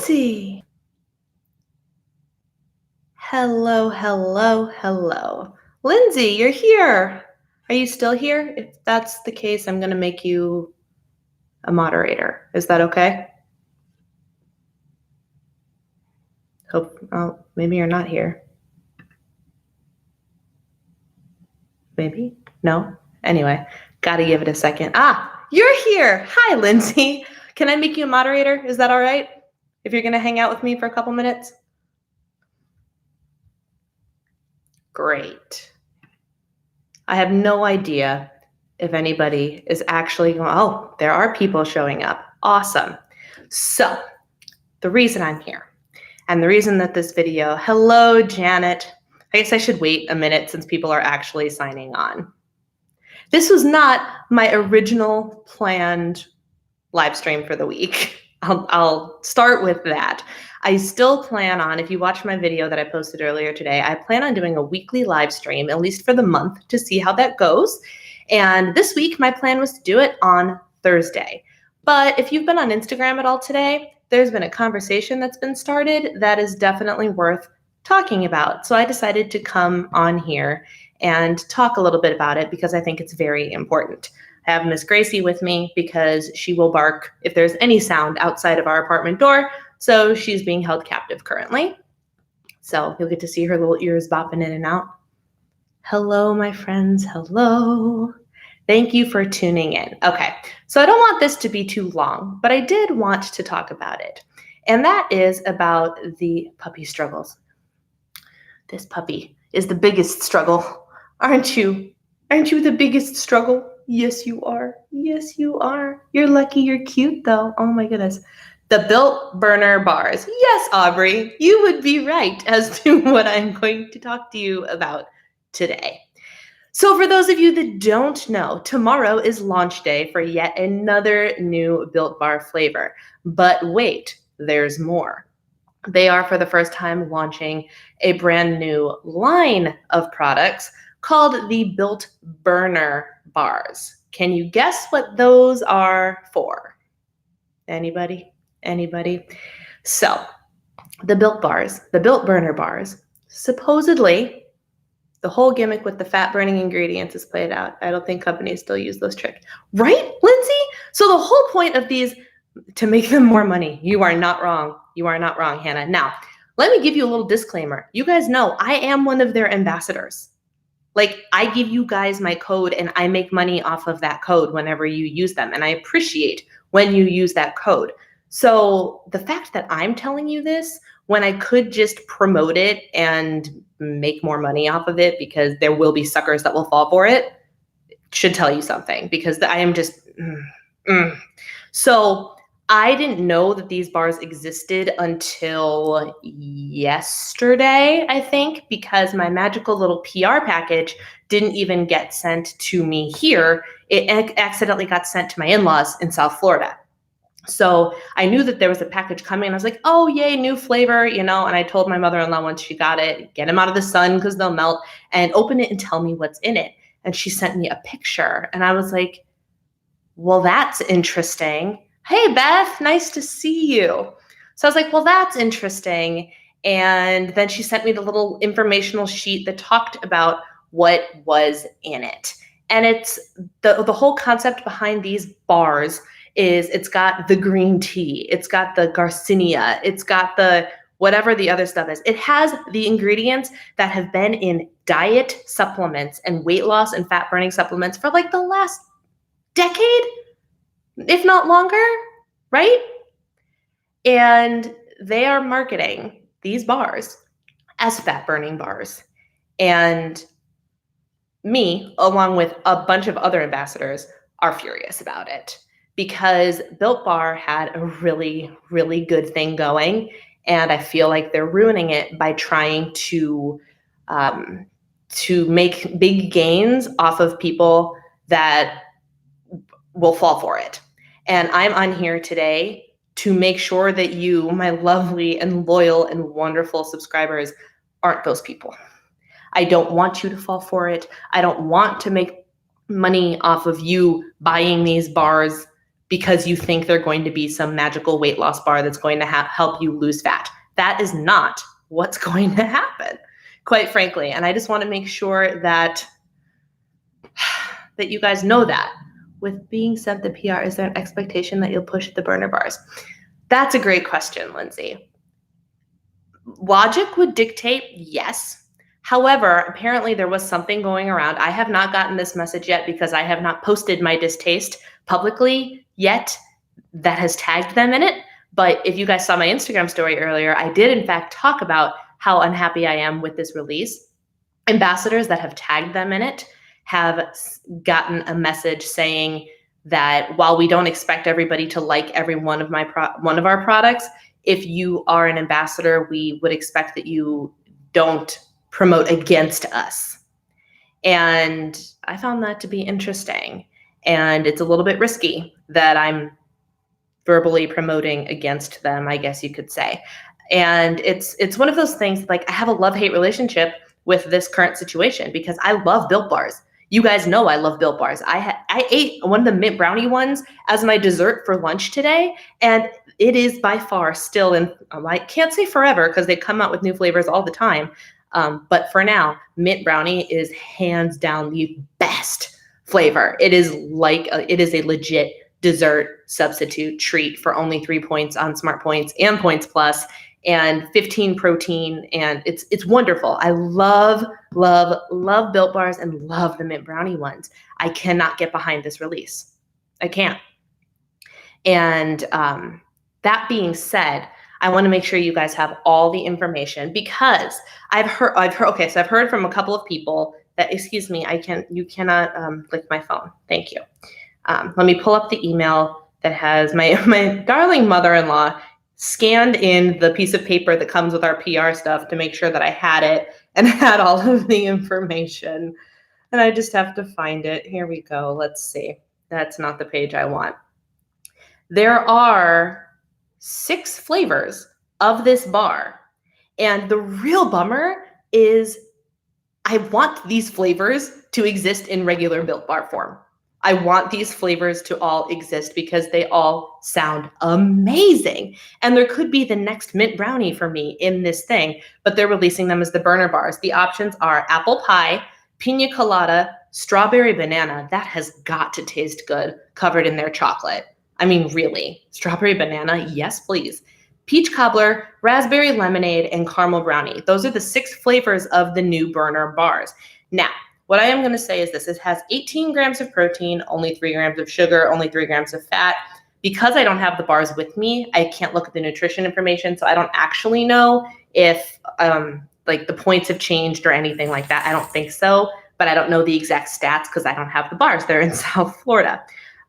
Lindsay. Hello, hello, hello. Lindsay, you're here. Are you still here? If that's the case, I'm going to make you a moderator. Is that okay? Maybe you're not here. Maybe? No? Anyway, got to give it a second. You're here. Hi, Lindsay. Can I make you a moderator? Is that all right? If you're going to hang out with me for a couple minutes? Great. I have no idea if anybody is actually going, oh, there are people showing up. Awesome. So the reason I'm here and the reason that this video, hello, Janet. I guess I should wait a minute since people are actually signing on. This was not my original planned live stream for the week. I'll start with that. I still plan on, if you watch my video that I posted earlier today, I plan on doing a weekly live stream, at least for the month, to see how that goes. And this week, my plan was to do it on Thursday. But if you've been on Instagram at all today, there's been a conversation that's been started that is definitely worth talking about. So I decided to come on here and talk a little bit about it because I think it's very important. I have Miss Gracie with me because she will bark if there's any sound outside of our apartment door. So she's being held captive currently. So you'll get to see her little ears bopping in and out. Hello, my friends. Hello. Thank you for tuning in. Okay, so I don't want this to be too long, but I did want to talk about it. And that is about the puppy struggles. This puppy is the biggest struggle. Aren't you? Aren't you the biggest struggle? Yes, you are. Yes, you are. You're lucky you're cute, though. Oh, my goodness. The Built Burner bars. Yes, Aubrey, you would be right as to what I'm going to talk to you about today. So for those of you that don't know, tomorrow is launch day for yet another new Built Bar flavor. But wait, there's more. They are, for the first time, launching a brand new line of products called the Built Burner bars. Can you guess what those are for? Anybody? Anybody? So the Built bars, the Built Burner bars, supposedly the whole gimmick with the fat burning ingredients is played out. I don't think companies still use those tricks. Right, Lindsay? So the whole point of these, to make them more money. You are not wrong. You are not wrong, Hannah. Now, let me give you a little disclaimer. You guys know I am one of their ambassadors. Like, I give you guys my code and I make money off of that code whenever you use them. And I appreciate when you use that code. So the fact that I'm telling you this when I could just promote it and make more money off of it because there will be suckers that will fall for it should tell you something, because I am just, So I didn't know that these bars existed until yesterday, I think, because my magical little PR package didn't even get sent to me here. It accidentally got sent to my in-laws in South Florida. So I knew that there was a package coming and I was like, oh, yay, new flavor, and I told my mother-in-law once she got it, get them out of the sun because they'll melt, and open it and tell me what's in it. And she sent me a picture and I was like, well, that's interesting. Hey, Beth, nice to see you. So I was like, well, that's interesting. And then she sent me the little informational sheet that talked about what was in it. And it's the whole concept behind these bars is it's got the green tea, it's got the Garcinia, it's got the whatever the other stuff is. It has the ingredients that have been in diet supplements and weight loss and fat burning supplements for like the last decade, if not longer, right? And they are marketing these bars as fat burning bars. And me, along with a bunch of other ambassadors, are furious about it because Built Bar had a really, really good thing going. And I feel like they're ruining it by trying to make big gains off of people that will fall for it. And I'm on here today to make sure that you, my lovely and loyal and wonderful subscribers, aren't those people. I don't want you to fall for it. I don't want to make money off of you buying these bars because you think they're going to be some magical weight loss bar that's going to help you lose fat. That is not what's going to happen, quite frankly. And I just want to make sure that you guys know that. With being sent the PR, is there an expectation that you'll push the burner bars? That's a great question, Lindsay. Logic would dictate yes. However, apparently there was something going around. I have not gotten this message yet because I have not posted my distaste publicly yet that has tagged them in it. But if you guys saw my Instagram story earlier, I did in fact talk about how unhappy I am with this release. Ambassadors that have tagged them in it have gotten a message saying that while we don't expect everybody to like every one of our products, if you are an ambassador, we would expect that you don't promote against us. And I found that to be interesting. And it's a little bit risky that I'm verbally promoting against them, I guess you could say. And it's one of those things, like I have a love-hate relationship with this current situation because I love Built Bars. You guys know I love Built Bars. I ate one of the mint brownie ones as my dessert for lunch today, and it is by far still in, I can't say forever because they come out with new flavors all the time. But for now, mint brownie is hands down the best flavor. It is a legit dessert substitute treat for only 3 points on Smart Points and Points Plus, and 15 protein, and it's wonderful. I love Built Bars and love the mint brownie ones. I cannot get behind this release. I can't. And that being said, I want to make sure you guys have all the information because I've heard. Okay, so I've heard from a couple of people that, excuse me, you cannot click my phone. Thank you. Let me pull up the email that has my darling mother-in-law scanned in the piece of paper that comes with our PR stuff to make sure that I had it and had all of the information. And I just have to find it. Here we go. Let's see. That's not the page I want. There are 6 flavors of this bar. And the real bummer is I want these flavors to exist in regular Built Bar form. I want these flavors to all exist because they all sound amazing. And there could be the next mint brownie for me in this thing, but they're releasing them as the burner bars. The options are apple pie, pina colada, strawberry banana. That has got to taste good, covered in their chocolate. I mean, really, strawberry banana, yes, please. Peach cobbler, raspberry lemonade, and caramel brownie. Those are the 6 flavors of the new burner bars. Now, what I am going to say is this: it has 18 grams of protein, only 3 grams of sugar, only 3 grams of fat. Because I don't have the bars with me, I can't look at the nutrition information, so I don't actually know if like the points have changed or anything like that. I don't think so, but I don't know the exact stats because I don't have the bars. They're in South Florida.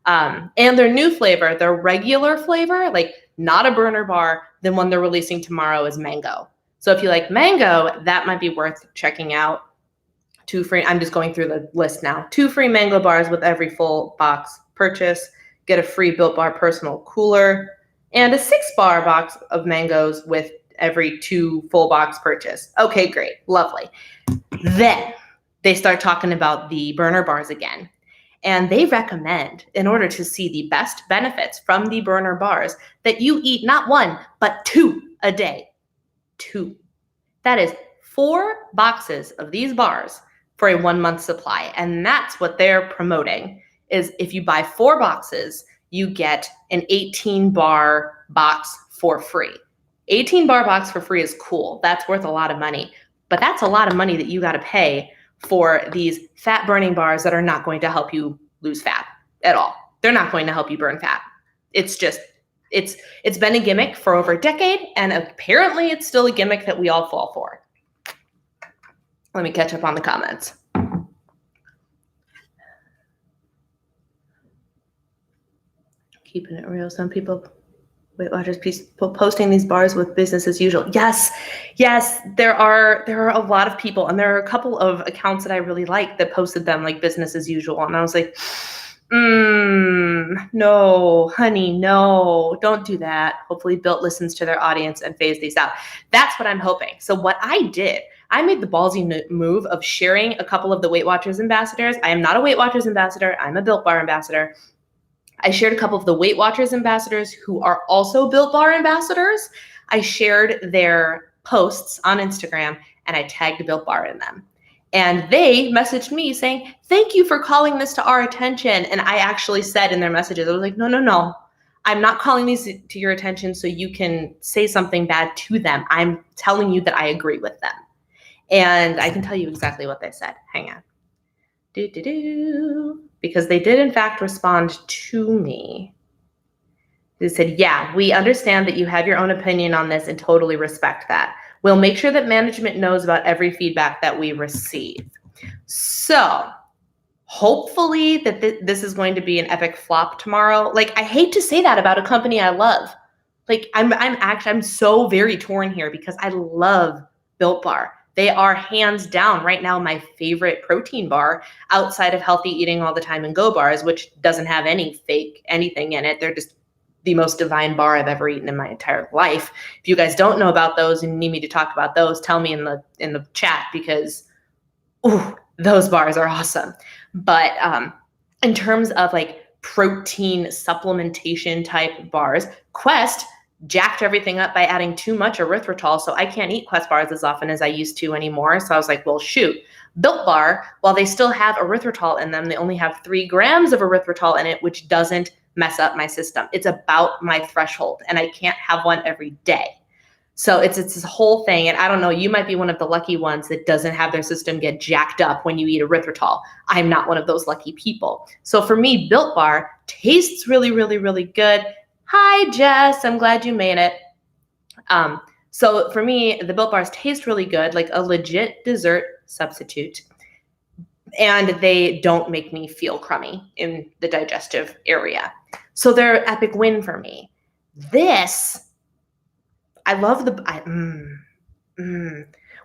And their new flavor, their regular flavor, like not a burner bar, the one they're releasing tomorrow is mango. So if you like mango, that might be worth checking out. 2 free, I'm just going through the list now. 2 free mango bars with every full box purchase. Get a free Built Bar personal cooler and a 6-bar box of mangoes with every 2 full box purchase. Okay, great, lovely. Then they start talking about the burner bars again. And they recommend, in order to see the best benefits from the burner bars, that you eat not 1, but 2 a day. 2. That is 4 boxes of these bars for a 1-month supply. And that's what they're promoting, is if you buy 4 boxes, you get an 18-bar box for free. 18-bar box for free is cool. That's worth a lot of money. But that's a lot of money that you got to pay for these fat-burning bars that are not going to help you lose fat at all. They're not going to help you burn fat. It's just, it's been a gimmick for over a decade, and apparently it's still a gimmick that we all fall for. Let me catch up on the comments. Keeping it real. Some people, Weight Watchers, posting these bars with business as usual. Yes, there are a lot of people, and there are a couple of accounts that I really like that posted them like business as usual. And I was like, no, honey, no, don't do that. Hopefully Built listens to their audience and phase these out. That's what I'm hoping. So what I did, I made the ballsy move of sharing a couple of the Weight Watchers ambassadors. I am not a Weight Watchers ambassador. I'm a Built Bar ambassador. I shared a couple of the Weight Watchers ambassadors who are also Built Bar ambassadors. I shared their posts on Instagram and I tagged Built Bar in them. And they messaged me saying, thank you for calling this to our attention. And I actually said in their messages, I was like, no. I'm not calling these to your attention so you can say something bad to them. I'm telling you that I agree with them. And I can tell you exactly what they said. Hang on. Because they did in fact respond to me. They said, yeah, we understand that you have your own opinion on this and totally respect that. We'll make sure that management knows about every feedback that we receive. So hopefully that this is going to be an epic flop tomorrow. Like, I hate to say that about a company I love. Like, I'm so very torn here because I love Built Bar. They are hands down right now my favorite protein bar outside of Healthy Eating All the Time and Go bars, which doesn't have any fake anything in it. They're just the most divine bar I've ever eaten in my entire life. If you guys don't know about those and need me to talk about those, tell me in the chat because those bars are awesome. But in terms of like protein supplementation type bars, Quest jacked everything up by adding too much erythritol. So I can't eat Quest bars as often as I used to anymore. So I was like, well, shoot. Built Bar, while they still have erythritol in them, they only have 3 grams of erythritol in it, which doesn't mess up my system. It's about my threshold, and I can't have one every day. So it's this whole thing. And I don't know, you might be one of the lucky ones that doesn't have their system get jacked up when you eat erythritol. I'm not one of those lucky people. So for me, Built Bar tastes really, really, really good. Hi, Jess. I'm glad you made it. So for me, the Built Bars taste really good, like a legit dessert substitute. And they don't make me feel crummy in the digestive area. So they're an epic win for me. This, I love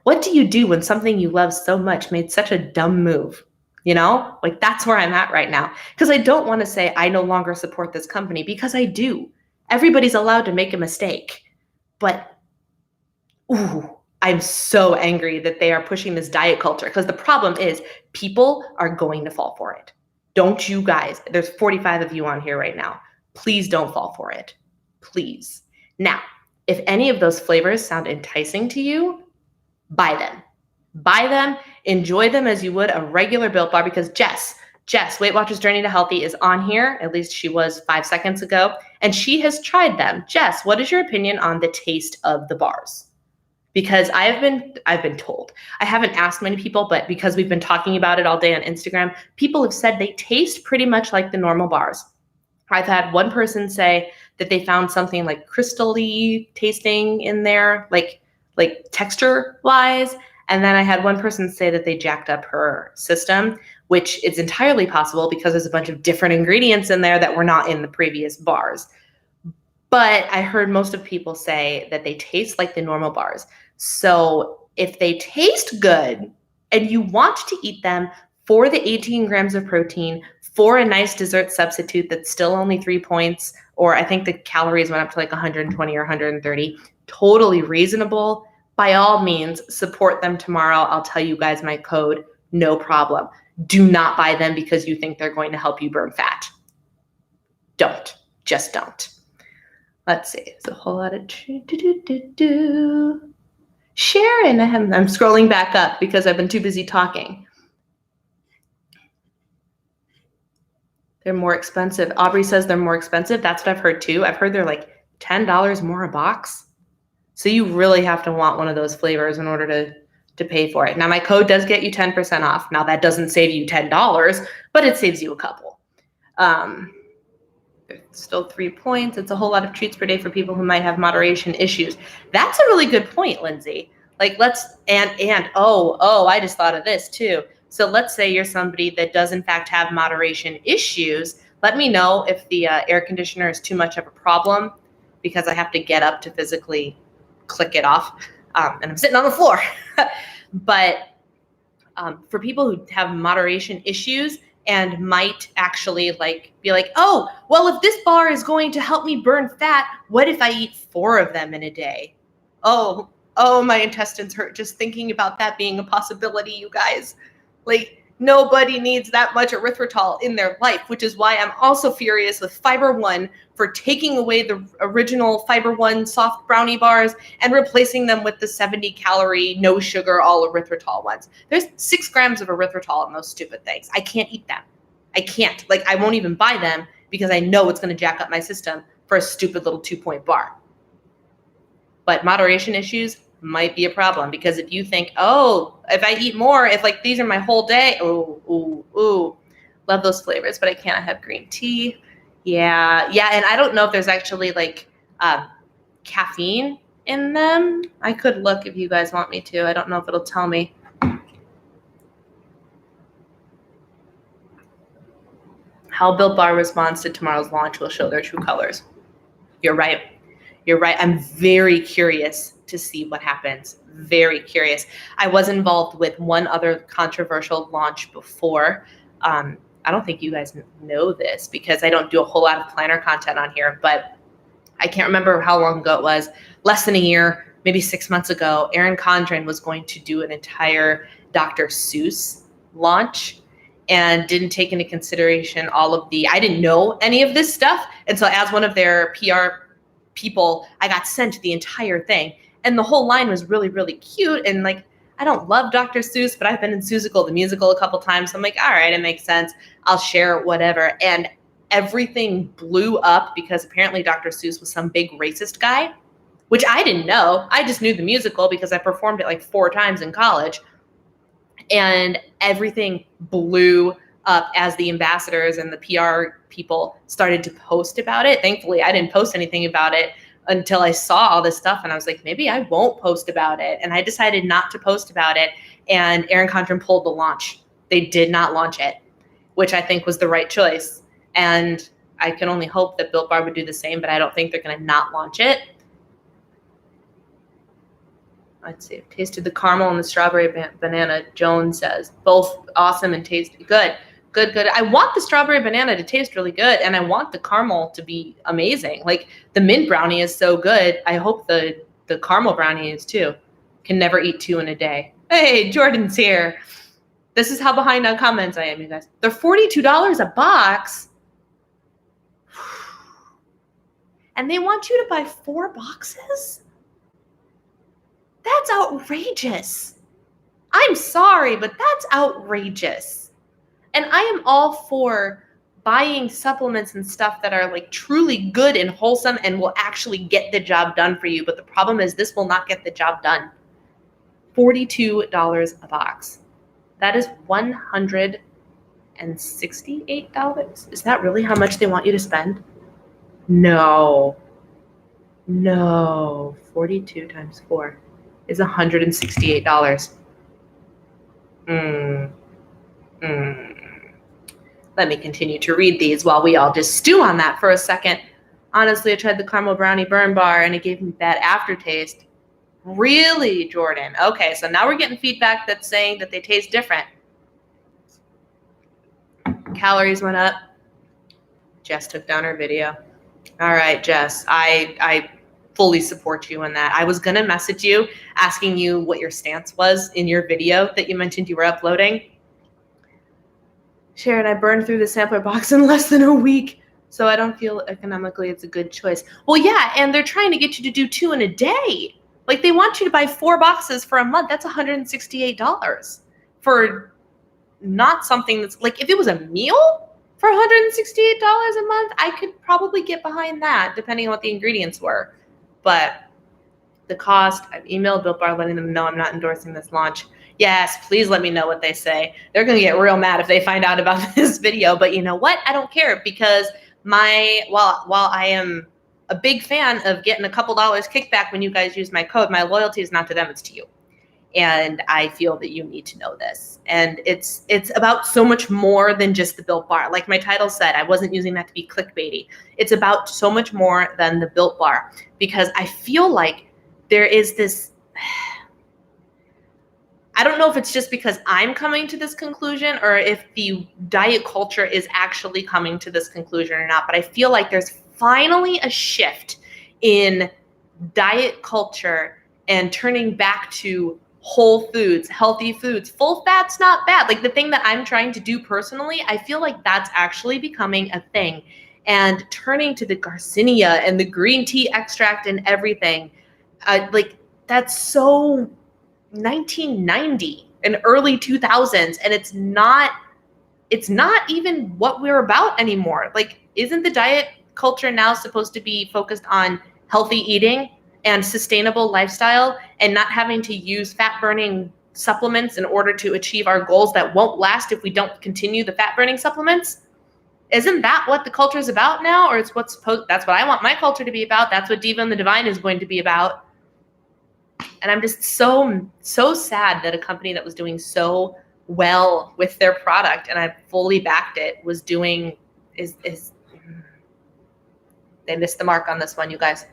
What do you do when something you love so much made such a dumb move? You know, like that's where I'm at right now. Because I don't want to say I no longer support this company because I do. Everybody's allowed to make a mistake. But, I'm so angry that they are pushing this diet culture because the problem is people are going to fall for it. Don't you guys, there's 45 of you on here right now. Please don't fall for it. Please. Now, if any of those flavors sound enticing to you, buy them. Buy them, enjoy them as you would a regular Built Bar because Jess, Weight Watchers Journey to Healthy is on here. At least she was 5 seconds ago, and she has tried them. Jess, what is your opinion on the taste of the bars? Because I've been told. I haven't asked many people, but because we've been talking about it all day on Instagram, people have said they taste pretty much like the normal bars. I've had one person say that they found something like crystal-y tasting in there, like texture-wise. And then I had one person say that they jacked up her system, which is entirely possible because there's a bunch of different ingredients in there that were not in the previous bars. But I heard most of people say that they taste like the normal bars. So if they taste good and you want to eat them for the 18 grams of protein, for a nice dessert substitute that's still only 3 points, or I think the calories went up to like 120 or 130, totally reasonable. By all means, support them tomorrow. I'll tell you guys my code, no problem. Do not buy them because you think they're going to help you burn fat. Don't. Just don't. Let's see. It's a whole lot of Sharon. I'm scrolling back up because I've been too busy talking. They're more expensive. Aubrey says they're more expensive. That's what I've heard too. I've heard they're like $10 more a box. So you really have to want one of those flavors in order to pay for it. Now my code does get you 10% off. Now that doesn't save you $10, but it saves you a couple. Still 3 points. It's a whole lot of treats per day for people who might have moderation issues. That's a really good point, Lindsay. Like I just thought of this too. So let's say you're somebody that does in fact have moderation issues. Let me know if the air conditioner is too much of a problem because I have to get up to physically click it off. And I'm sitting on the floor. But for people who have moderation issues, and might actually be like, oh, well, if this bar is going to help me burn fat, what if I eat 4 of them in a day? Oh, my intestines hurt just thinking about that being a possibility, you guys. Like, Nobody needs that much erythritol in their life, which is why I'm also furious with Fiber One for taking away the original Fiber One soft brownie bars and replacing them with the 70-calorie, no sugar, all erythritol ones. There's 6 grams of erythritol in those stupid things. I can't eat them. I can't. Like, I won't even buy them because I know it's going to jack up my system for a stupid little 2-point bar. But moderation issues might be a problem, because if you think, oh, if I eat more, if like these are my whole day, ooh, love those flavors, but I can't have green tea. Yeah, and I don't know if there's actually like caffeine in them. I could look if you guys want me to. I don't know if it'll tell me. How Built Bar responds to tomorrow's launch will show their true colors. You're right. I'm very curious to see what happens. Very curious. I was involved with one other controversial launch before. I don't think you guys know this because I don't do a whole lot of planner content on here, but I can't remember how long ago it was. Less than a year, maybe 6 months ago, Erin Condren was going to do an entire Dr. Seuss launch and didn't take into consideration all of I didn't know any of this stuff. And so as one of their PR people, I got sent the entire thing. And the whole line was really, really cute. And like, I don't love Dr. Seuss, but I've been in Seussical, the musical, a couple times. So I'm like, all right, it makes sense. I'll share whatever. And everything blew up because apparently Dr. Seuss was some big racist guy, which I didn't know. I just knew the musical because I performed it like 4 times in college. And everything blew up as the ambassadors and the PR people started to post about it. Thankfully, I didn't post anything about it until I saw all this stuff. And I was like, maybe I won't post about it. And I decided not to post about it. And Erin Condren pulled the launch. They did not launch it, which I think was the right choice. And I can only hope that Built Bar would do the same, but I don't think they're going to not launch it. Let's see. I've tasted the caramel and the strawberry banana, Joan says. Both awesome and tasty. Good. I want the strawberry banana to taste really good, and I want the caramel to be amazing. Like, the mint brownie is so good. I hope the caramel brownie is too. Can never eat 2 in a day. Hey, Jordan's here. This is how behind on comments I am, you guys. They're $42 a box. And they want you to buy 4 boxes? That's outrageous. I'm sorry, but that's outrageous. And I am all for buying supplements and stuff that are like truly good and wholesome and will actually get the job done for you. But the problem is this will not get the job done. $42 a box. That is $168. Is that really how much they want you to spend? No. 42 times 4 is $168. Let me continue to read these while we all just stew on that for a second. Honestly, I tried the caramel brownie burn bar and it gave me bad aftertaste. Really, Jordan? Okay, so now we're getting feedback that's saying that they taste different. Calories went up. Jess took down her video. All right, Jess, I fully support you in that. I was going to message you asking you what your stance was in your video that you mentioned you were uploading. Sharon, I burned through the sampler box in less than a week, so I don't feel economically it's a good choice. Well, yeah, and they're trying to get you to do 2 in a day. Like, they want you to buy 4 boxes for a month. That's $168 for not something that's like, if it was a meal for $168 a month, I could probably get behind that, depending on what the ingredients were. But the cost, I've emailed Built Bar letting them know I'm not endorsing this launch. Yes, please let me know what they say. They're going to get real mad if they find out about this video. But you know what? I don't care, because while I am a big fan of getting a couple dollars kickback when you guys use my code, my loyalty is not to them, it's to you. And I feel that you need to know this. And it's about so much more than just the Built Bar. Like my title said, I wasn't using that to be clickbaity. It's about so much more than the Built Bar, because I feel like there is this, I don't know if it's just because I'm coming to this conclusion or if the diet culture is actually coming to this conclusion or not, but I feel like there's finally a shift in diet culture and turning back to whole foods, healthy foods, full fat's not bad. Like the thing that I'm trying to do personally, I feel like that's actually becoming a thing. And turning to the Garcinia and the green tea extract and everything, like that's so 1990 and early 2000s, and it's not even what we're about anymore. Like, isn't the diet culture now supposed to be focused on healthy eating and sustainable lifestyle and not having to use fat burning supplements in order to achieve our goals that won't last if we don't continue the fat burning supplements? Isn't that what the culture is about now? Or it's that's what I want my culture to be about. That's what Diva and the Divine is going to be about. And I'm just so sad that a company that was doing so well with their product, and I fully backed it, was doing is they missed the mark on this one, you guys.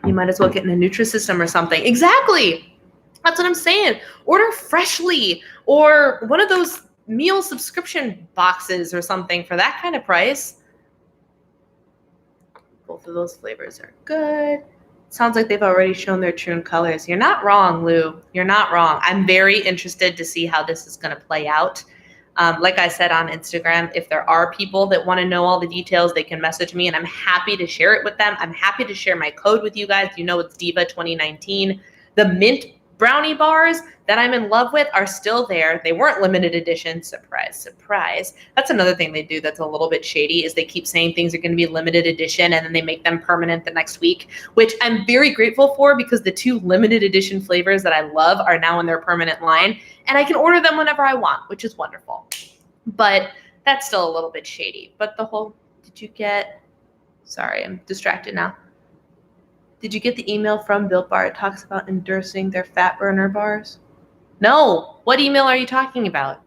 You might as well get in a Nutrisystem or something. Exactly. That's what I'm saying. Order Freshly or one of those meal subscription boxes or something for that kind of price. Both of those flavors are good. Sounds like they've already shown their true colors. You're not wrong, Lou. You're not wrong. I'm very interested to see how this is going to play out. Like I said on Instagram, if there are people that want to know all the details, they can message me and I'm happy to share it with them. I'm happy to share my code with you guys. You know, it's Diva 2019. The mint brownie bars that I'm in love with are still there. They weren't limited edition. Surprise, surprise. That's another thing they do that's a little bit shady, is they keep saying things are going to be limited edition and then they make them permanent the next week, which I'm very grateful for, because the 2 limited edition flavors that I love are now in their permanent line and I can order them whenever I want, which is wonderful. But that's still a little bit shady. But did you get, sorry, I'm distracted now. Did you get the email from Built Bar? It talks about endorsing their fat burner bars. No, what email are you talking about?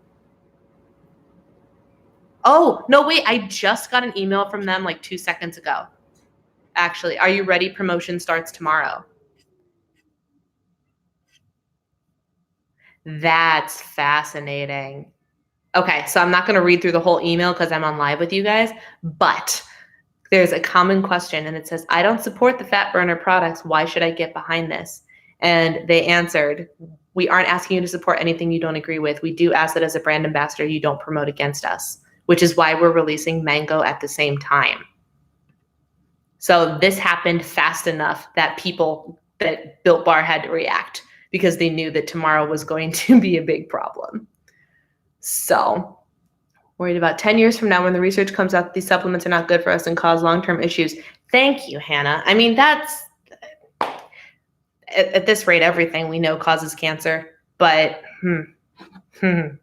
Oh, no, wait, I just got an email from them like 2 seconds ago. Actually, are you ready? Promotion starts tomorrow. That's fascinating. Okay, so I'm not going to read through the whole email because I'm on live with you guys, but there's a common question and it says, I don't support the fat burner products. Why should I get behind this? And they answered, we aren't asking you to support anything you don't agree with. We do ask that as a brand ambassador, you don't promote against us, which is why we're releasing Mango at the same time. So this happened fast enough that Built Bar had to react, because they knew that tomorrow was going to be a big problem. So worried about 10 years from now when the research comes out that these supplements are not good for us and cause long-term issues. Thank you, Hannah. I mean, that's, at this rate, everything we know causes cancer, but some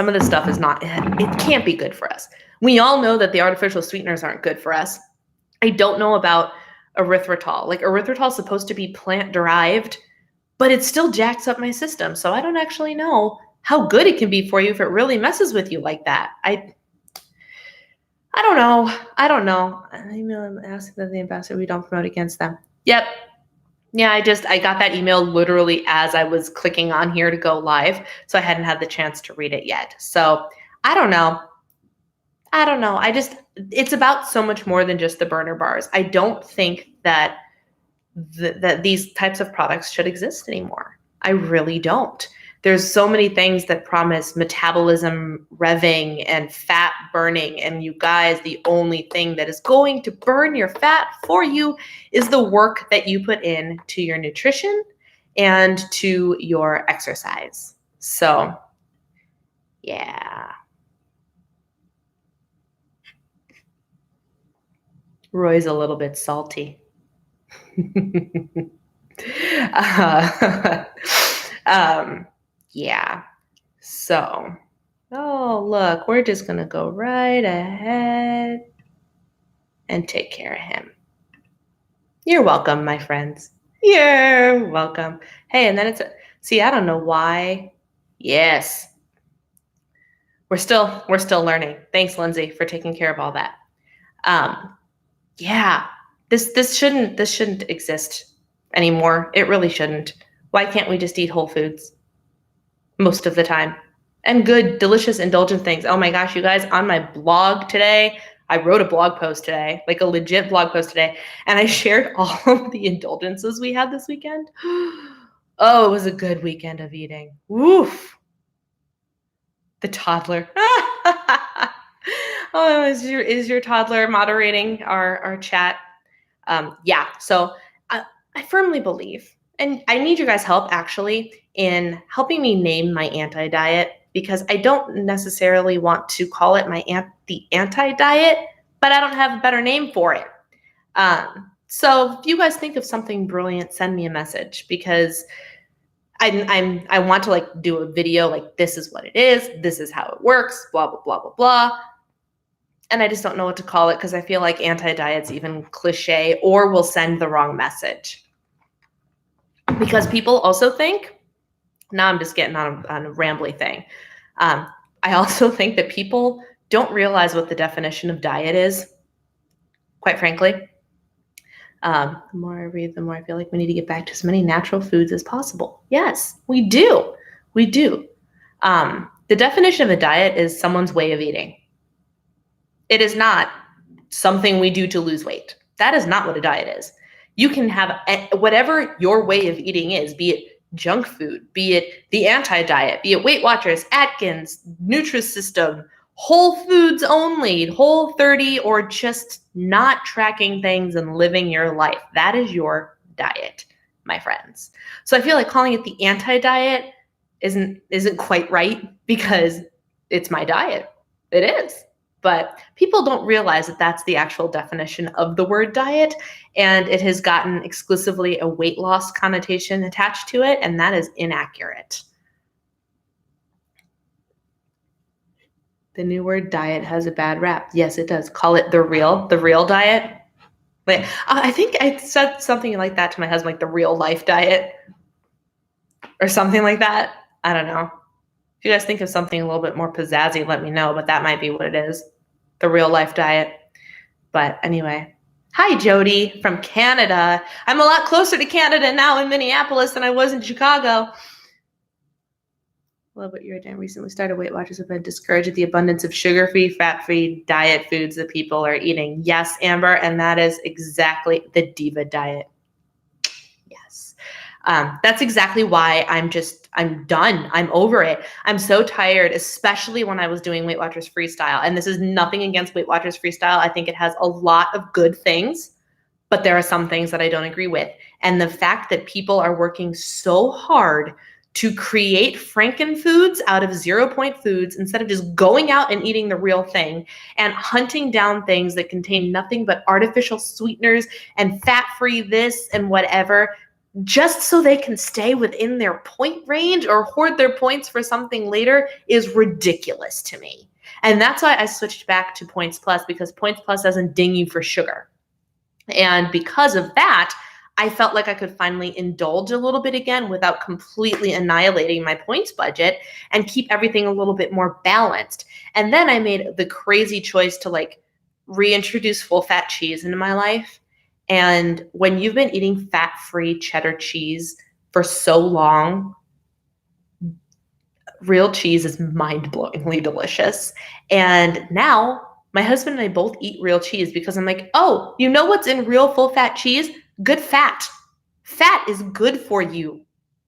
of this stuff is not, it can't be good for us. We all know that the artificial sweeteners aren't good for us. I don't know about erythritol. Like, erythritol is supposed to be plant-derived, but it still jacks up my system. So I don't actually know how good it can be for you if it really messes with you like that. I don't know. I'm asking that the ambassador, we don't promote against them. Yep. Yeah, I got that email literally as I was clicking on here to go live, so I hadn't had the chance to read it yet. So I don't know. It's about so much more than just the burner bars. I don't think that that these types of products should exist anymore. I really don't. There's so many things that promise metabolism revving and fat burning. And you guys, the only thing that is going to burn your fat for you is the work that you put in to your nutrition and to your exercise. So, yeah. Roy's a little bit salty. Yeah. So, oh, look, we're just going to go right ahead and take care of him. You're welcome, my friends. You're welcome. Hey, and then see, I don't know why. Yes. We're still learning. Thanks, Lindsay, for taking care of all that. Yeah, this shouldn't exist anymore. It really shouldn't. Why can't we just eat whole foods most of the time? And good, delicious, indulgent things. Oh my gosh, you guys, on my blog today, I wrote a blog post today, like a legit blog post today, and I shared all of the indulgences we had this weekend. Oh, it was a good weekend of eating. Woof. The toddler. Oh, is your toddler moderating our chat? Yeah, so I firmly believe, and I need your guys' help actually in helping me name my anti-diet, because I don't necessarily want to call it the anti-diet, but I don't have a better name for it. So if you guys think of something brilliant, send me a message, because I want to like do a video like, this is what it is, this is how it works, blah blah blah blah blah. And I just don't know what to call it, because I feel like anti-diet's even cliche or will send the wrong message. Because people also think, now I'm just getting on a rambly thing. I also think that people don't realize what the definition of diet is, quite frankly. The more I read, the more I feel like we need to get back to as many natural foods as possible. Yes, we do. We do. The definition of a diet is someone's way of eating. It is not something we do to lose weight. That is not what a diet is. You can have whatever your way of eating is, be it junk food, be it the anti-diet, be it Weight Watchers, Atkins, Nutrisystem, Whole Foods only, Whole30, or just not tracking things and living your life. That is your diet, my friends. So I feel like calling it the anti-diet isn't quite right, because it's my diet. It is. But people don't realize that that's the actual definition of the word diet, and it has gotten exclusively a weight loss connotation attached to it, and that is inaccurate. The new word diet has a bad rap. Yes, it does. Call it the real diet. But I think I said something like that to my husband, like the real life diet or something like that. I don't know. If you guys think of something a little bit more pizzazzy, let me know, but that might be what it is. The real life diet. But anyway, hi Jody from Canada. I'm a lot closer to Canada now in Minneapolis than I was in Chicago. Love what you're doing. Recently started Weight Watchers have been discouraged at the abundance of sugar-free, fat-free diet foods that people are eating. Yes, Amber, and that is exactly the diva diet. Yes. That's exactly why I'm done. I'm over it. I'm so tired, especially when I was doing Weight Watchers Freestyle. And this is nothing against Weight Watchers Freestyle. I think it has a lot of good things, but there are some things that I don't agree with. And the fact that people are working so hard to create frankenfoods out of 0-point foods instead of just going out and eating the real thing and hunting down things that contain nothing but artificial sweeteners and fat-free this and whatever, just so they can stay within their point range or hoard their points for something later, is ridiculous to me. And that's why I switched back to Points Plus, because Points Plus doesn't ding you for sugar. And because of that, I felt like I could finally indulge a little bit again without completely annihilating my points budget and keep everything a little bit more balanced. And then I made the crazy choice to like reintroduce full fat cheese into my life. And when you've been eating fat-free cheddar cheese for so long, real cheese is mind-blowingly delicious. And now my husband and I both eat real cheese, because I'm like, oh, you know what's in real full-fat cheese? Good fat. Fat is good for you.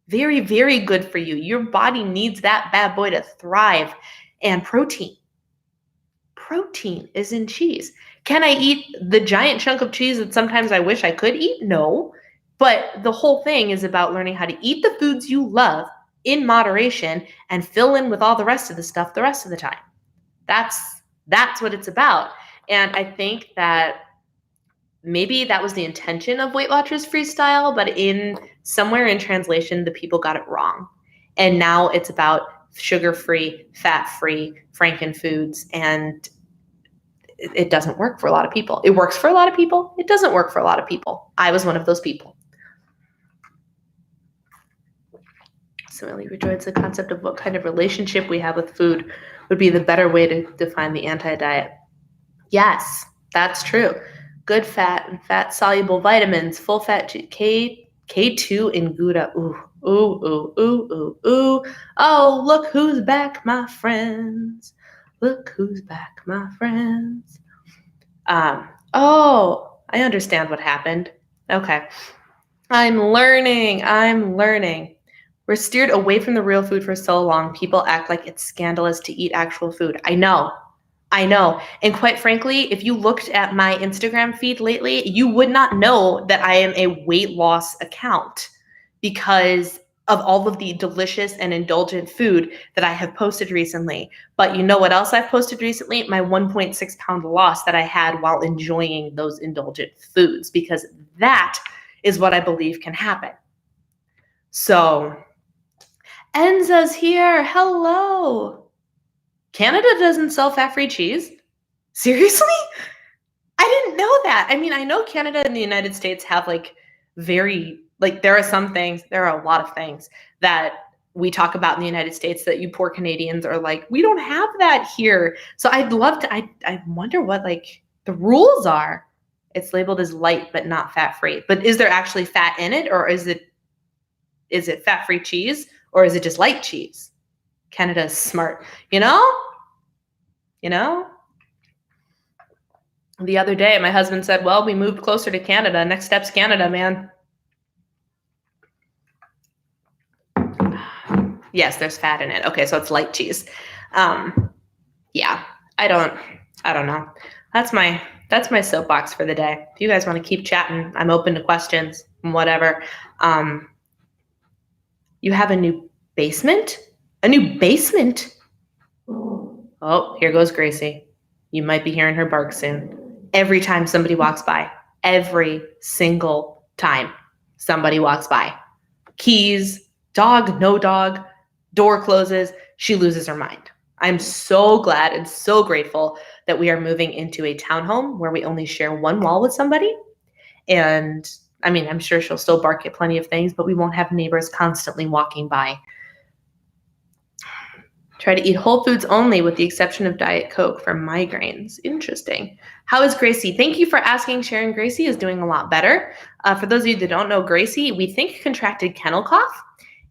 Very, very good for you. Your body needs that bad boy to thrive. And protein. Protein is in cheese. Can I eat the giant chunk of cheese that sometimes I wish I could eat? No. But the whole thing is about learning how to eat the foods you love in moderation and fill in with all the rest of the stuff the rest of the time. That's what it's about. And I think that maybe that was the intention of Weight Watchers Freestyle, but somewhere in translation, the people got it wrong. And now it's about sugar-free, fat-free, frankenfoods, and it doesn't work for a lot of people. It works for a lot of people. It doesn't work for a lot of people. I was one of those people. Similarly, rejoins the concept of what kind of relationship we have with food would be the better way to define the anti-diet. Yes, that's true. Good fat and fat-soluble vitamins, full fat K2 in Gouda. Ooh, ooh, ooh, ooh, ooh, ooh. Oh, look who's back, my friends. Look who's back, my friends. Oh, I understand what happened. Okay. I'm learning. We're steered away from the real food for so long. People act like it's scandalous to eat actual food. I know. And quite frankly, if you looked at my Instagram feed lately, you would not know that I am a weight loss account because of all of the delicious and indulgent food that I have posted recently. But you know what else I've posted recently? My 1.6 pound loss that I had while enjoying those indulgent foods, because that is what I believe can happen. So, Enza's here. Hello. Canada doesn't sell fat-free cheese? Seriously? I didn't know that. I mean, I know Canada and the United States have there are some things, there are a lot of things that we talk about in the United States that you poor Canadians are like, we don't have that here. So I'd love to, I wonder what like the rules are. It's labeled as light, but not fat-free. But is there actually fat in it, or is it fat-free cheese, or is it just light cheese? Canada is smart, you know? You know? The other day, my husband said, well, we moved closer to Canada. Next step's Canada, man. Yes, there's fat in it. Okay, so it's light cheese. Yeah, I don't know. That's my soapbox for the day. If you guys want to keep chatting, I'm open to questions and whatever. You have a new basement? A new basement? Oh, here goes Gracie. You might be hearing her bark soon. Every time somebody walks by, every single time somebody walks by. Keys, dog, no dog, door closes, she loses her mind. I'm so glad and so grateful that we are moving into a townhome where we only share one wall with somebody. And I mean, I'm sure she'll still bark at plenty of things, but we won't have neighbors constantly walking by. Try to eat whole foods only with the exception of Diet Coke for migraines. Interesting. How is Gracie? Thank you for asking. Sharon, Gracie is doing a lot better. For those of you that don't know Gracie, we think contracted kennel cough,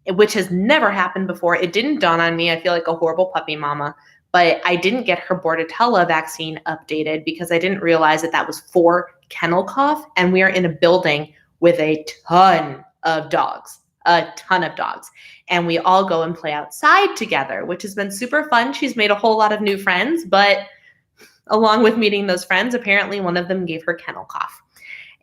which has never happened before. It didn't dawn on me. I feel like a horrible puppy mama, but I didn't get her Bordetella vaccine updated because I didn't realize that was for kennel cough. And we are in a building with a ton of dogs. And we all go and play outside together, which has been super fun. She's made a whole lot of new friends, but along with meeting those friends, apparently one of them gave her kennel cough.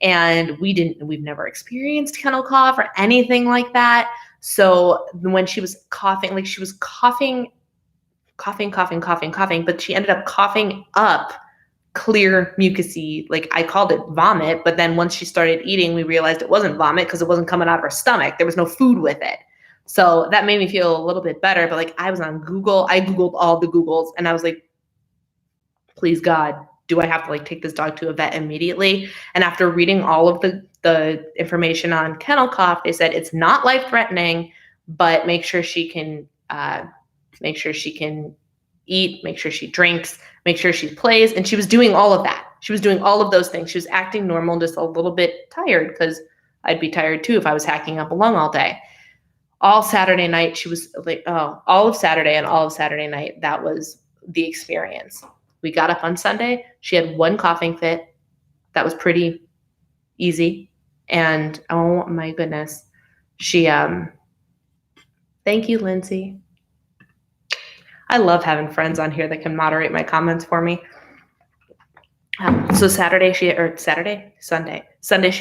And we've never experienced kennel cough or anything like that. So when she was coughing, like she was coughing, but she ended up coughing up clear mucusy, like I called it vomit, but then once she started eating, we realized it wasn't vomit because it wasn't coming out of her stomach. There was no food with it. So that made me feel a little bit better. But like I was on Google, I Googled all the Googles and I was like, please God, do I have to like take this dog to a vet immediately? And after reading all of the information on kennel cough, they said it's not life-threatening, but make sure she can eat, make sure she drinks, make sure she plays. And she was doing all of that. She was doing all of those things. She was acting normal, just a little bit tired because I'd be tired too if I was hacking up a lung all day. All Saturday night, she was like, all of Saturday and all of Saturday night, that was the experience. We got up on Sunday. She had one coughing fit. That was pretty easy. And oh my goodness, she, thank you, Lindsay. I love having friends on here that can moderate my comments for me. So Sunday, she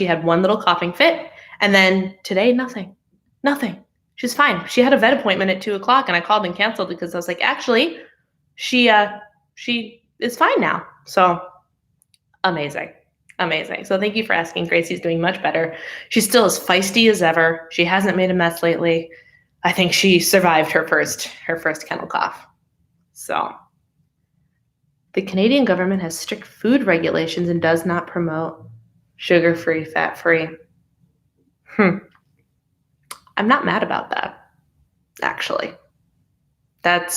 had one little coughing fit. And then today, nothing. She's fine. She had a vet appointment at 2:00 and I called and canceled because I was like, actually, she is fine now. So amazing. So thank you for asking. Gracie's doing much better. She's still as feisty as ever. She hasn't made a mess lately. I think she survived her first kennel cough. So the Canadian government has strict food regulations and does not promote sugar-free, fat-free. I'm not mad about that, actually. That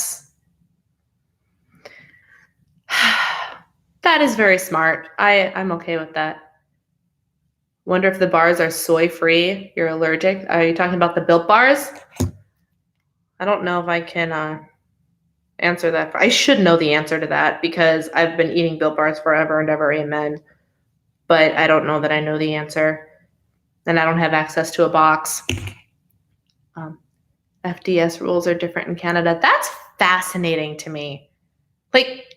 is very smart. I'm okay with that. Wonder if the bars are soy-free. You're allergic. Are you talking about the Built bars? I don't know if I can answer that. I should know the answer to that because I've been eating Built Bars forever and ever, amen. But I don't know that I know the answer. And I don't have access to a box. FDS rules are different in Canada. That's fascinating to me. Like,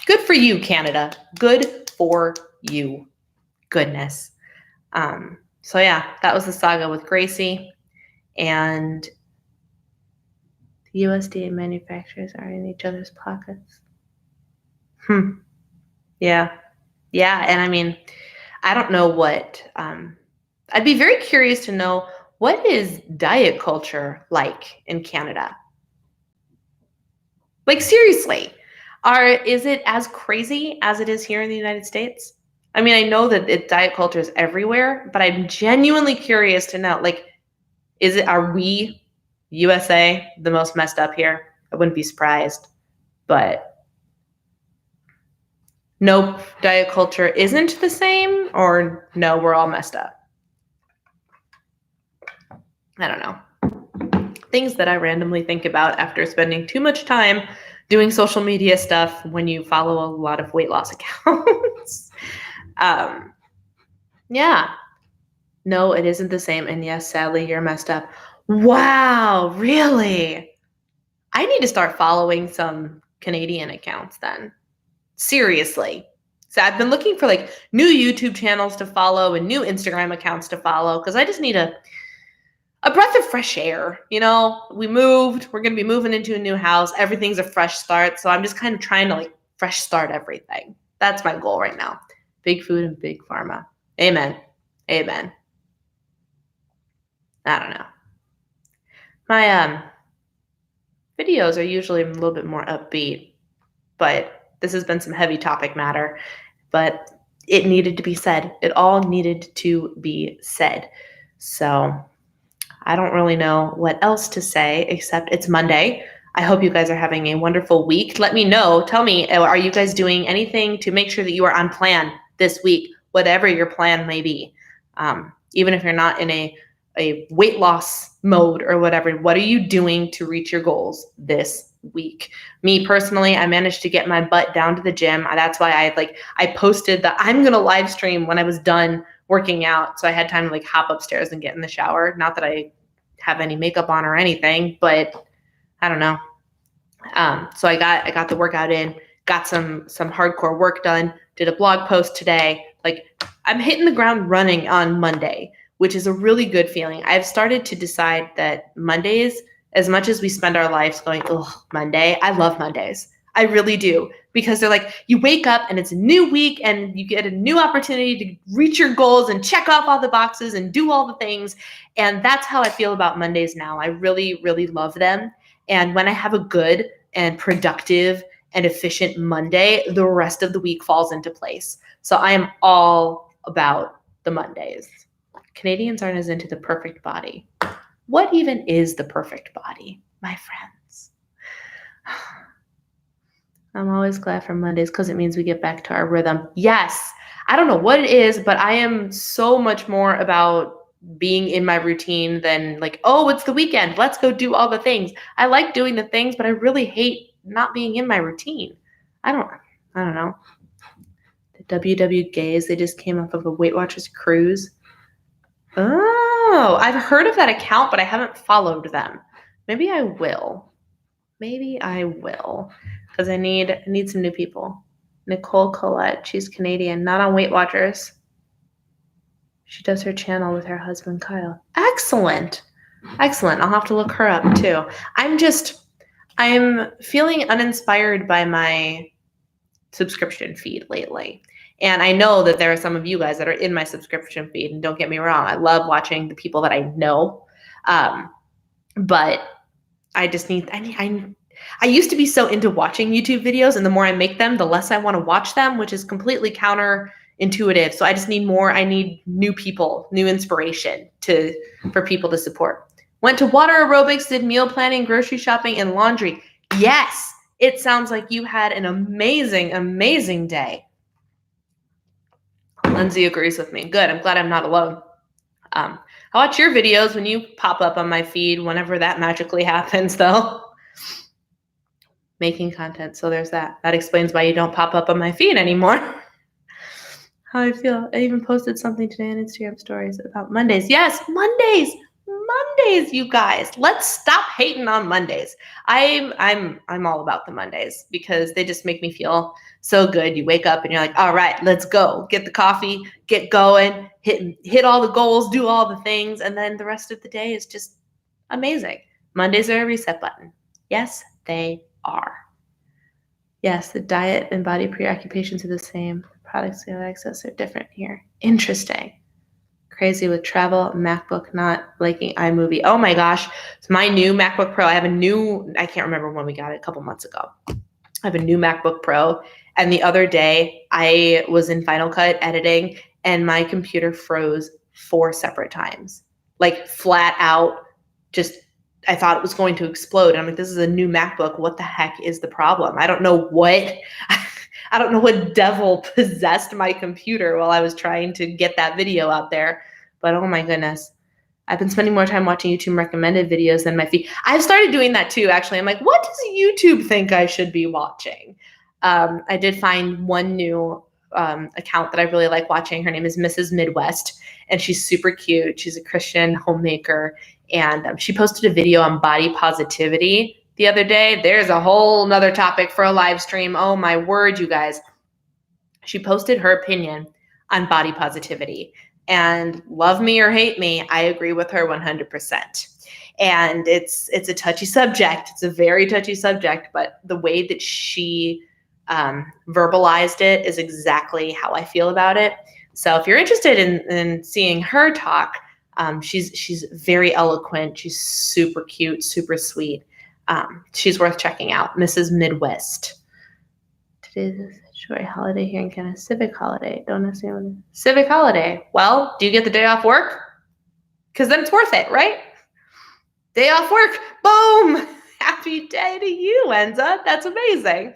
good for you, Canada. Good for you. Goodness. So yeah, that was the saga with Gracie. And the USDA manufacturers are in each other's pockets. Yeah. Yeah. And I mean, I don't know what, I'd be very curious to know what is diet culture like in Canada? Like, seriously, is it as crazy as it is here in the United States? I mean, I know that diet culture is everywhere, but I'm genuinely curious to know, like, are we, USA, the most messed up here? I wouldn't be surprised, but no, diet culture isn't the same, or no, we're all messed up. I don't know. Things that I randomly think about after spending too much time doing social media stuff when you follow a lot of weight loss accounts. Yeah. No, it isn't the same. And yes, sadly, you're messed up. Wow, really? I need to start following some Canadian accounts then. Seriously. So I've been looking for like new YouTube channels to follow and new Instagram accounts to follow because I just need a breath of fresh air. You know, we're going to be moving into a new house. Everything's a fresh start. So I'm just kind of trying to like fresh start everything. That's my goal right now. Big food and big pharma. Amen. Amen. I don't know. My videos are usually a little bit more upbeat, but this has been some heavy topic matter, but it needed to be said. It all needed to be said. So I don't really know what else to say except it's Monday. I hope you guys are having a wonderful week. Let me know. Tell me, are you guys doing anything to make sure that you are on plan this week, whatever your plan may be? Even if you're not in a weight loss mode or whatever, what are you doing to reach your goals this week? Me personally, I managed to get my butt down to the gym. That's why I posted that I'm going to live stream when I was done working out. So I had time to like hop upstairs and get in the shower. Not that I have any makeup on or anything, but I don't know. So I got the workout in, got some hardcore work done, did a blog post today. Like, I'm hitting the ground running on Monday, which is a really good feeling. I've started to decide that Mondays, as much as we spend our lives going, oh, Monday, I love Mondays. I really do. Because they're like, you wake up and it's a new week and you get a new opportunity to reach your goals and check off all the boxes and do all the things. And that's how I feel about Mondays now. I really, really love them. And when I have a good and productive and efficient Monday, the rest of the week falls into place. So I am all about the Mondays. Canadians aren't as into the perfect body. What even is the perfect body, my friends? I'm always glad for Mondays because it means we get back to our rhythm. Yes, I don't know what it is, but I am so much more about being in my routine than like, oh, it's the weekend. Let's go do all the things. I like doing the things, but I really hate not being in my routine. I don't know. The WW Gays, they just came off of a Weight Watchers cruise. Oh, I've heard of that account, but I haven't followed them. Maybe I will. Because I need some new people. Nicole Collette, she's Canadian, not on Weight Watchers. She does her channel with her husband, Kyle. Excellent. I'll have to look her up too. I'm feeling uninspired by my subscription feed lately. And I know that there are some of you guys that are in my subscription feed, and don't get me wrong, I love watching the people that I know. But I just I used to be so into watching YouTube videos, and the more I make them, the less I want to watch them, which is completely counterintuitive. So I just need more. I need new people, new inspiration for people to support. Went to water aerobics, did meal planning, grocery shopping, and laundry. Yes, it sounds like you had an amazing, amazing day. Lindsay agrees with me. Good. I'm glad I'm not alone. I watch your videos when you pop up on my feed whenever that magically happens, though. making content. So there's that. That explains why you don't pop up on my feed anymore. How I feel. I even posted something today on Instagram stories about Mondays. Yes, Mondays. Mondays, you guys. Let's stop hating on Mondays. I'm all about the Mondays because they just make me feel so good. You wake up and you're like, all right, let's go. Get the coffee, get going, hit all the goals, do all the things, and then the rest of the day is just amazing. Mondays are a reset button. Yes, they are. Yes, the diet and body preoccupations are the same. The products we have access are different here. Interesting. Crazy with travel, MacBook not liking iMovie. Oh my gosh. It's my new MacBook Pro. I have a new, I can't remember when we got it, a couple months ago. I have a new MacBook Pro. And the other day I was in Final Cut editing and my computer froze 4 separate times. Like flat out, just I thought it was going to explode. And I'm like, this is a new MacBook. What the heck is the problem? I don't know what devil possessed my computer while I was trying to get that video out there. But oh my goodness, I've been spending more time watching YouTube recommended videos than my feed. I've started doing that too, actually. I'm like, what does YouTube think I should be watching? I did find one new account that I really like watching. Her name is Mrs. Midwest, and she's super cute. She's a Christian homemaker, and she posted a video on body positivity the other day. There's a whole nother topic for a live stream. Oh my word, you guys. She posted her opinion on body positivity. And love me or hate me, I agree with her 100%. And it's a touchy subject. It's a very touchy subject, but the way that she verbalized it is exactly how I feel about it. So if you're interested in seeing her talk, she's very eloquent. She's super cute, super sweet. She's worth checking out. Mrs. Midwest. Today's a short holiday here in Canada. Civic holiday. Don't understand. Civic holiday. Well, do you get the day off work? Because then it's worth it, right? Day off work. Boom. Happy day to you, Enza. That's amazing.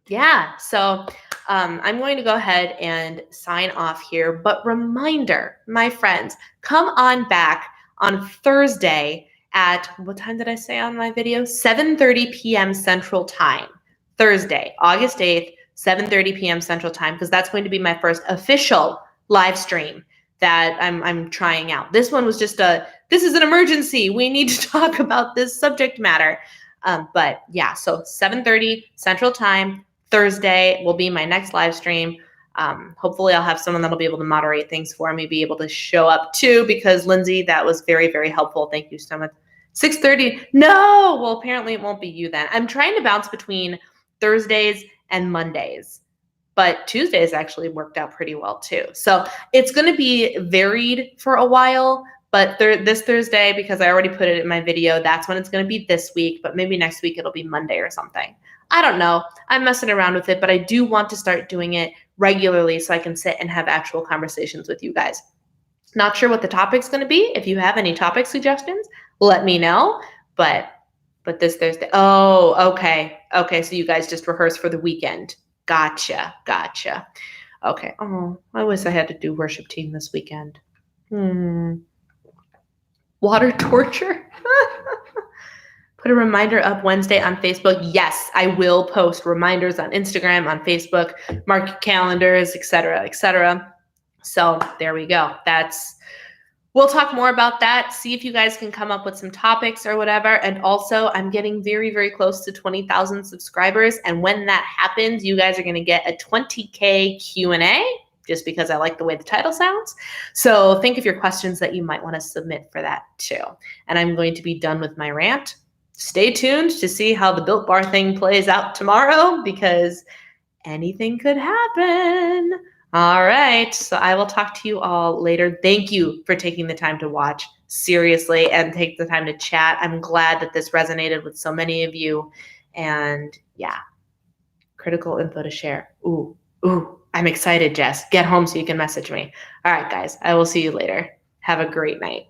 Yeah. So I'm going to go ahead and sign off here. But reminder, my friends, come on back on Thursday at, what time did I say on my video? 7:30 p.m. Central Time. Thursday, August 8th, 7:30 p.m. Central Time, because that's going to be my first official live stream that I'm trying out. This one was just this is an emergency. We need to talk about this subject matter. But yeah, so 7:30 Central Time, Thursday will be my next live stream. Hopefully I'll have someone that'll be able to moderate things for me, be able to show up too, because Lindsay, that was very, very helpful. Thank you so much. 6:30. No, well, apparently it won't be you then. I'm trying to bounce between Thursdays and Mondays, but Tuesdays actually worked out pretty well too. So it's going to be varied for a while, but this Thursday, because I already put it in my video, that's when it's going to be this week, but maybe next week it'll be Monday or something. I don't know. I'm messing around with it, but I do want to start doing it regularly so I can sit and have actual conversations with you guys. Not sure what the topic's going to be. If you have any topic suggestions, let me know, but this Thursday. Oh, okay. Okay, so you guys just rehearse for the weekend. Gotcha. Okay. Oh, I wish I had to do worship team this weekend. Water torture? Put a reminder up Wednesday on Facebook. Yes, I will post reminders on Instagram, on Facebook, mark your calendars, etc., etc. So there we go. We'll talk more about that, see if you guys can come up with some topics or whatever. And also, I'm getting very, very close to 20,000 subscribers. And when that happens, you guys are going to get a 20K Q&A, just because I like the way the title sounds. So think of your questions that you might want to submit for that too. And I'm going to be done with my rant. Stay tuned to see how the Built Bar thing plays out tomorrow, because anything could happen. All right. So I will talk to you all later. Thank you for taking the time to watch, seriously, and take the time to chat. I'm glad that this resonated with so many of you. And yeah, critical info to share. Ooh, I'm excited, Jess. Get home so you can message me. All right, guys. I will see you later. Have a great night.